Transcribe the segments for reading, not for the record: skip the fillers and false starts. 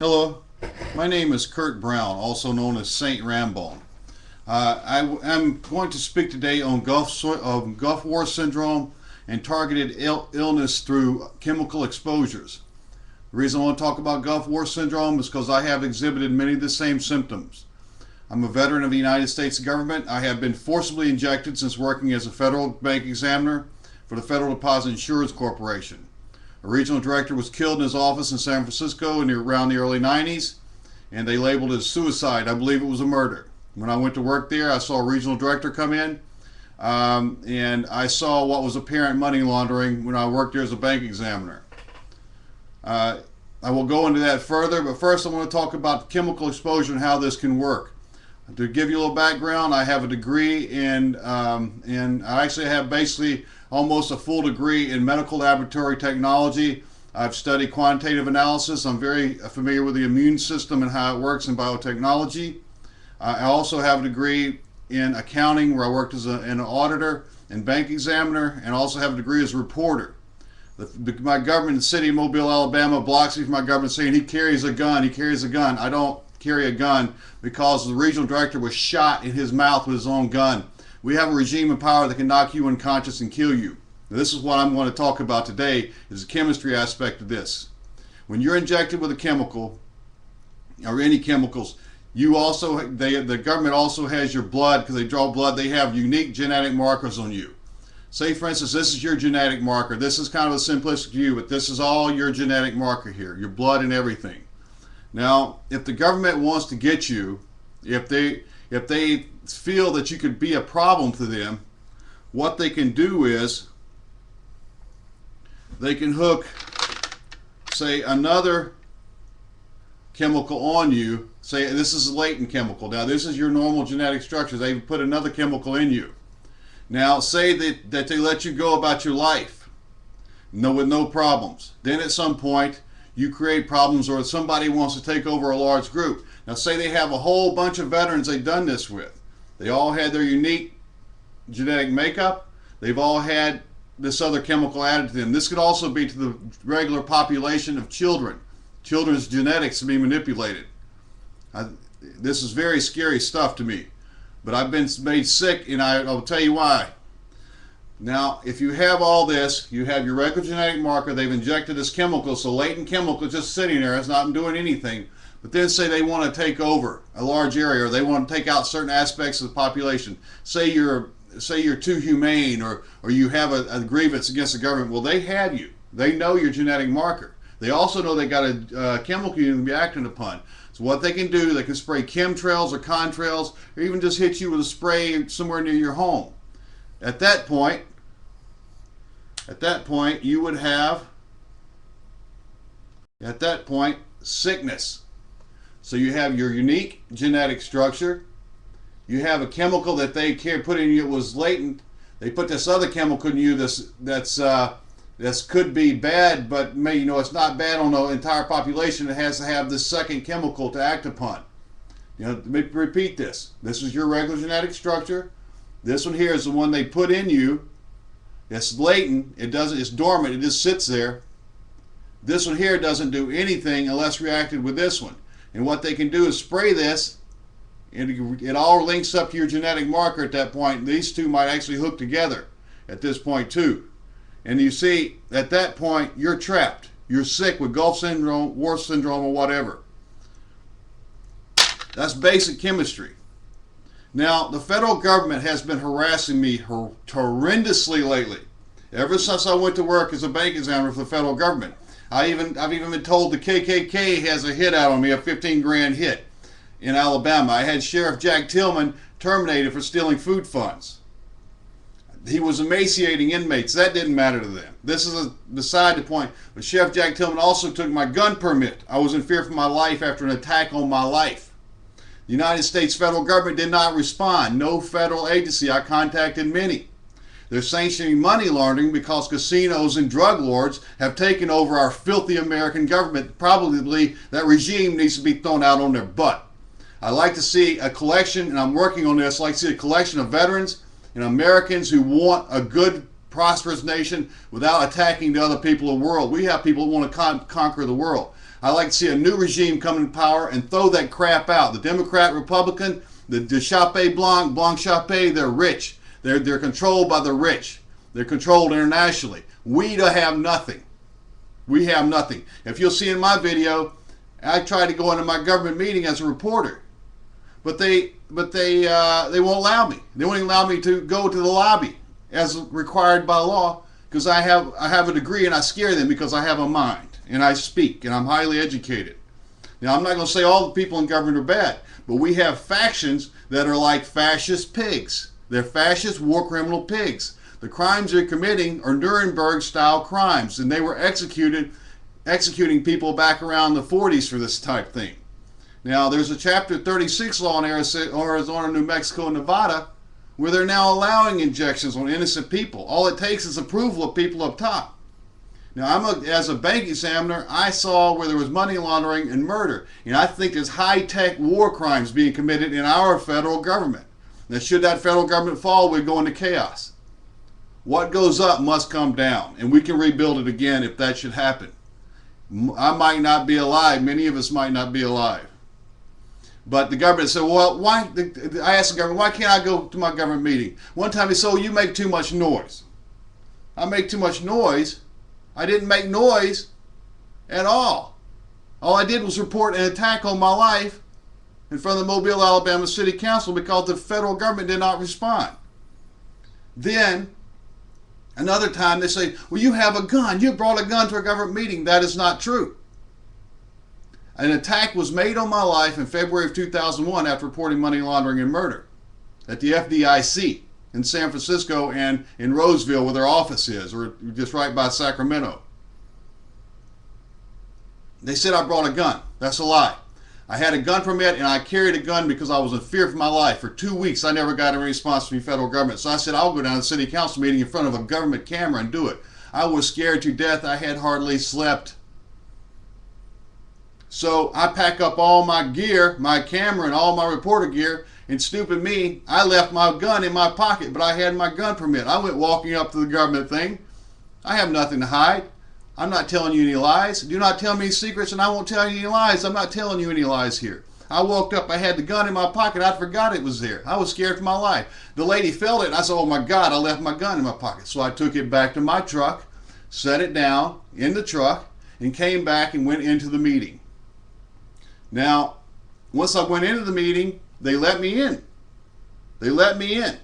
Hello, my name is Kurt Brown, also known as Saint Rambone. I'm going to speak today on Gulf War syndrome and targeted illness through chemical exposures. The reason I want to talk about Gulf War syndrome is because I have exhibited many of the same symptoms. I'm a veteran of the United States government. I have been forcibly injected since working as a federal bank examiner for the Federal Deposit Insurance Corporation. A regional director was killed in his office in San Francisco around the early 90s, and they labeled it suicide. I believe it was a murder. When I went to work there, I saw a regional director come in, and I saw what was apparent money laundering when I worked there as a bank examiner. I will go into that further, but first I want to talk about chemical exposure and how this can work. To give you a little background, I have a degree in, I actually have basically almost a full degree in medical laboratory technology. I've studied quantitative analysis. I'm very familiar with the immune system and how it works in biotechnology. I also have a degree in accounting where I worked as an auditor and bank examiner, and also have a degree as a reporter. My government in the city of Mobile, Alabama blocks me from my government saying he carries a gun. He carries a gun. I don't carry a gun because the regional director was shot in his mouth with his own gun. We have a regime of power that can knock you unconscious and kill you. Now, this is what I'm going to talk about today, is the chemistry aspect of this. When you're injected with a chemical, or any chemicals, the government also has your blood, because they draw blood. They have unique genetic markers on you. Say, for instance, this is your genetic marker. This is kind of a simplistic view, but this is all your genetic marker here, your blood and everything. Now, if the government wants to get you, if they feel that you could be a problem to them, what they can do is they can hook, say, another chemical on you. Say this is a latent chemical. Now, this is your normal genetic structure. They put another chemical in you. Now, say that they let you go about your life with no problems. Then at some point, you create problems, or somebody wants to take over a large group. Now, say they have a whole bunch of veterans they've done this with. They all had their unique genetic makeup. They've all had this other chemical added to them. This could also be to the regular population of children. Children's genetics to be manipulated. This is very scary stuff to me. But I've been made sick, and I'll tell you why. Now, if you have all this, you have your regular genetic marker, they've injected this chemical, so latent chemical just sitting there, it's not doing anything. But then say they want to take over a large area, or they want to take out certain aspects of the population. Say you're too humane, or you have a grievance against the government. Well, they had you. They know your genetic marker. They also know they got a chemical you can be acting upon. So what they can do, they can spray chemtrails or contrails, or even just hit you with a spray somewhere near your home. At that point, you would have, sickness. So you have your unique genetic structure. You have a chemical that they put in you. It was latent. They put this other chemical in you. This could be bad, but it's not bad on the entire population. It has to have this second chemical to act upon. Let me repeat this. This is your regular genetic structure. This one here is the one they put in you. It's latent. It's dormant. It just sits there. This one here doesn't do anything unless reacted with this one. And what they can do is spray this. It all links up to your genetic marker at that point. These two might actually hook together at this point too. And you see, at that point, you're trapped. You're sick with Gulf syndrome, War syndrome, or whatever. That's basic chemistry. Now, the federal government has been harassing me horrendously lately. Ever since I went to work as a bank examiner for the federal government. I've even been told the KKK has a hit out on me, a 15 grand hit in Alabama. I had Sheriff Jack Tillman terminated for stealing food funds. He was emaciating inmates. That didn't matter to them. This is beside the point. But Sheriff Jack Tillman also took my gun permit. I was in fear for my life after an attack on my life. The United States federal government did not respond. No federal agency. I contacted many. They're sanctioning money laundering because casinos and drug lords have taken over our filthy American government. Probably that regime needs to be thrown out on their butt. I'd like to see a collection, and I'm working on this, I'd like to see a collection of veterans and Americans who want a good prosperous nation without attacking the other people of the world. We have people who want to conquer the world. I like to see a new regime come in power and throw that crap out. The Democrat, Republican, the Chape Blanc, Blanc Chape, they're rich. They're controlled by the rich. They're controlled internationally. We don't have nothing. We have nothing. If you'll see in my video, I tried to go into my government meeting as a reporter, but they won't allow me. They won't allow me to go to the lobby as required by law because I have a degree, and I scare them because I have a mind and I speak and I'm highly educated. Now, I'm not going to say all the people in government are bad, but we have factions that are like fascist pigs. They're fascist war criminal pigs. The crimes they're committing are Nuremberg-style crimes, and they were executing people back around the 40s for this type thing. Now, there's a Chapter 36 law in Arizona, New Mexico, and Nevada, where they're now allowing injections on innocent people. All it takes is approval of people up top. Now, as a bank examiner, I saw where there was money laundering and murder, and I think there's high-tech war crimes being committed in our federal government. Now, should that federal government fall, we'd go into chaos. What goes up must come down, and we can rebuild it again if that should happen. I might not be alive. Many of us might not be alive. But the government said, well, why? I asked the government, why can't I go to my government meeting? One time he said, oh, you make too much noise. I make too much noise? I didn't make noise at all. All I did was report an attack on my life in front of the Mobile, Alabama City Council because the federal government did not respond. Then, another time they say, well, you have a gun. You brought a gun to a government meeting. That is not true. An attack was made on my life in February of 2001 after reporting money laundering and murder at the FDIC in San Francisco and in Roseville, where their office is, or just right by Sacramento. They said I brought a gun. That's a lie. I had a gun permit, and I carried a gun because I was in fear for my life. For 2 weeks, I never got any response from the federal government. So I said, I'll go down to the city council meeting in front of a government camera and do it. I was scared to death. I had hardly slept. So I pack up all my gear, my camera, and all my reporter gear, and stupid me, I left my gun in my pocket, but I had my gun permit. I went walking up to the government thing. I have nothing to hide. I'm not telling you any lies. Do not tell me secrets, and I won't tell you any lies. I'm not telling you any lies here. I walked up, I had the gun in my pocket. I forgot it was there. I was scared for my life. The lady felt it, and I said, oh my God, I left my gun in my pocket. So I took it back to my truck, set it down in the truck, and came back and went into the meeting. Now, once I went into the meeting, they let me in. They let me in.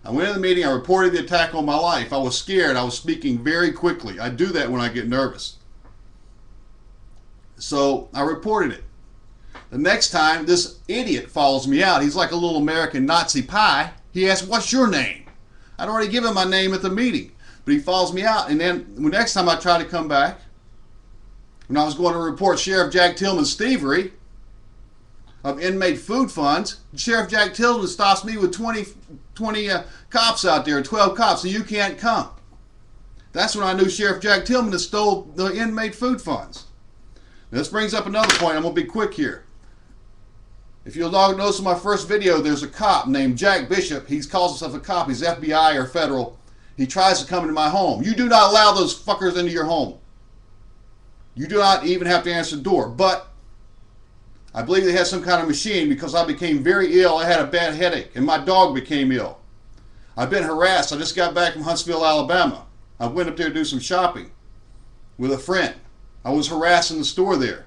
I went in the meeting, I reported the attack on my life. I was scared. I was speaking very quickly. I do that when I get nervous. So I reported it. The next time, this idiot follows me out. He's like a little American Nazi pie. He asks, what's your name? I'd already given my name at the meeting. But he follows me out. And then the next time I try to come back, when I was going to report Sheriff Jack Tillman's thievery of inmate food funds, Sheriff Jack Tillman stops me with 20 cops out there, 12 cops, so you can't come. That's when I knew Sheriff Jack Tillman had stole the inmate food funds. Now, this brings up another point. I'm going to be quick here. If you'll notice in my first video, there's a cop named Jack Bishop. He calls himself a cop. He's FBI or federal. He tries to come into my home. You do not allow those fuckers into your home. You do not even have to answer the door. But I believe they had some kind of machine because I became very ill. I had a bad headache, and my dog became ill. I've been harassed. I just got back from Huntsville, Alabama. I went up there to do some shopping with a friend. I was harassed in the store there.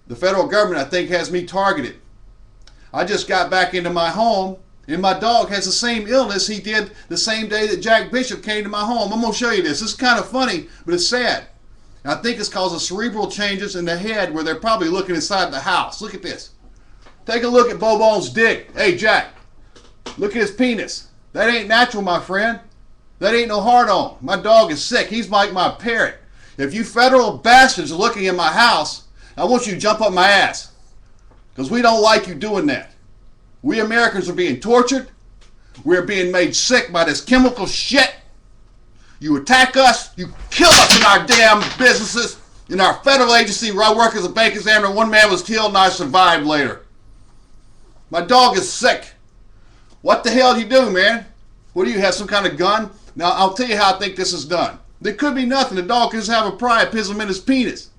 The federal government, I think, has me targeted. I just got back into my home, and my dog has the same illness he did the same day that Jack Bishop came to my home. I'm going to show you this. This is kind of funny, but it's sad. And I think it's causing cerebral changes in the head where they're probably looking inside the house. Look at this. Take a look at Bobo's dick. Hey, Jack, look at his penis. That ain't natural, my friend. That ain't no hard-on. My dog is sick. He's like my parrot. If you federal bastards are looking in my house, I want you to jump up my ass. Because we don't like you doing that. We Americans are being tortured. We're being made sick by this chemical shit. You attack us, you kill us in our damn businesses, in our federal agency where I work as a bank examiner. One man was killed and I survived later. My dog is sick. What the hell do you do, man? What do you have, some kind of gun? Now, I'll tell you how I think this is done. There could be nothing. The dog could just have a pry, pism in his penis.